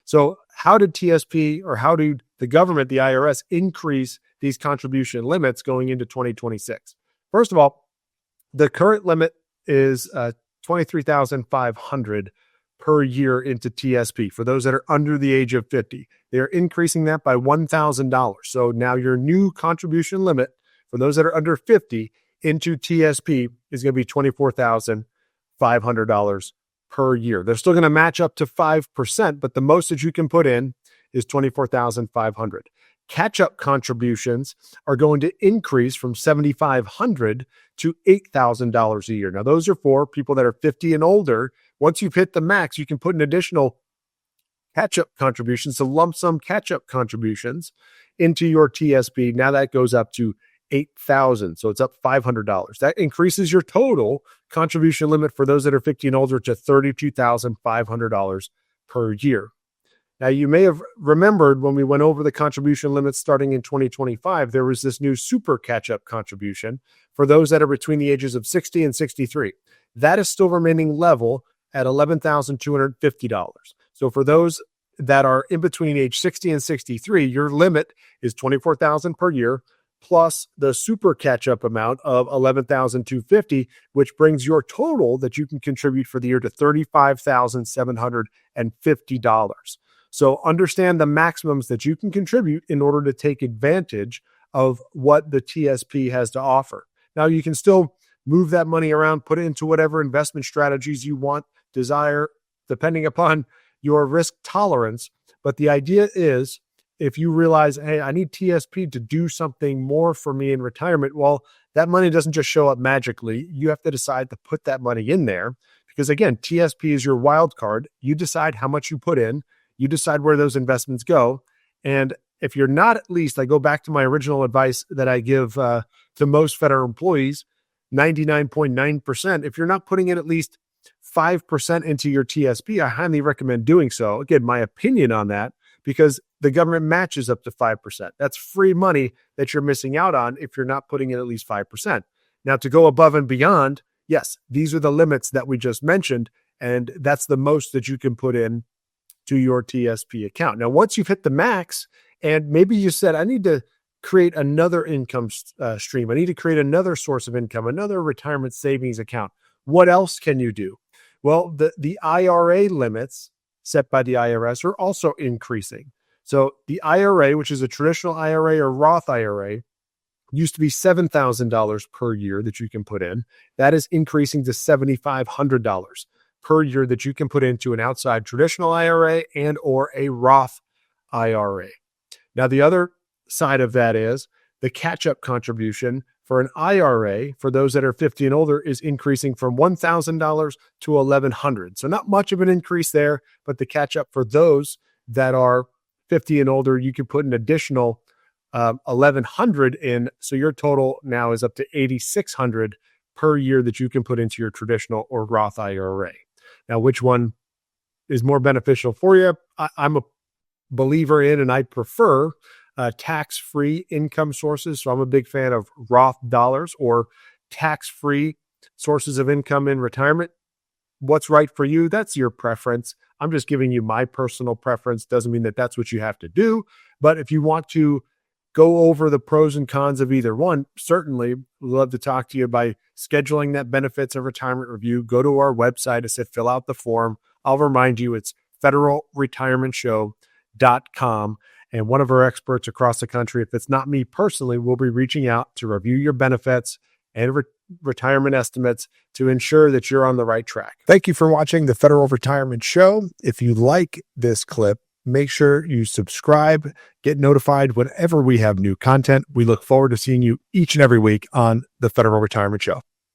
So how did TSP, or how do the government, the IRS, increase these contribution limits going into 2026? First of all, the current limit is $23,500 per year into TSP for those that are under the age of 50. They're increasing that by $1,000. So now your new contribution limit for those that are under 50 into TSP is going to be $24,500 per year. They're still going to match up to 5%, but the most that you can put in is $24,500. Catch-up contributions are going to increase from $7,500 to $8,000 a year. Now, those are for people that are 50 and older. Once you've hit the max, you can put an additional catch-up contributions, so lump sum catch-up contributions into your TSP. Now that goes up to $8,000. So it's up $500. That increases your total contribution limit for those that are 50 and older to $32,500 per year. Now, you may have remembered when we went over the contribution limits starting in 2025, there was this new super catch-up contribution for those that are between the ages of 60 and 63. That is still remaining level at $11,250. So for those that are in between age 60 and 63, your limit is $24,000 per year plus the super catch-up amount of $11,250, which brings your total that you can contribute for the year to $35,750. So understand the maximums that you can contribute in order to take advantage of what the TSP has to offer. Now, you can still move that money around, put it into whatever investment strategies you want, desire, depending upon your risk tolerance. But the idea is, if you realize, hey, I need TSP to do something more for me in retirement, well, that money doesn't just show up magically. You have to decide to put that money in there because, again, TSP is your wild card. You decide how much you put in. You decide where those investments go. And if you're not, at least, I go back to my original advice that I give to most federal employees, 99.9%. If you're not putting in at least 5% into your TSP, I highly recommend doing so. Again, my opinion on that, because the government matches up to 5%. That's free money that you're missing out on if you're not putting in at least 5%. Now, to go above and beyond, yes, these are the limits that we just mentioned, and that's the most that you can put in to your TSP account. Now, once you've hit the max, and maybe you said, I need to create another income stream, I need to create another source of income, another retirement savings account. What else can you do? Well, the IRA limits set by the IRS are also increasing. So the IRA, which is a traditional IRA or Roth IRA, used to be $7,000 per year that you can put in. That is increasing to $7,500 per year that you can put into an outside traditional IRA and or a Roth IRA. Now, the other side of that is the catch-up contribution for an IRA for those that are 50 and older is increasing from $1,000 to $1,100. So not much of an increase there, but the catch-up for those that are 50 and older, you can put an additional $1,100 in. So your total now is up to $8,600 per year that you can put into your traditional or Roth IRA. Now, which one is more beneficial for you? I'm a believer in, and I prefer tax-free income sources. So I'm a big fan of Roth dollars or tax-free sources of income in retirement. What's right for you? That's your preference. I'm just giving you my personal preference. Doesn't mean that that's what you have to do. But if you want to go over the pros and cons of either one, certainly love to talk to you by scheduling that benefits of retirement review. Go to our website. I said, fill out the form. I'll remind you, it's federalretirementshow.com. And one of our experts across the country, if it's not me personally, will be reaching out to review your benefits and retirement estimates to ensure that you're on the right track. Thank you for watching the Federal Retirement Show. If you like this clip, make sure you subscribe, get notified whenever we have new content. We look forward to seeing you each and every week on the Federal Retirement Show.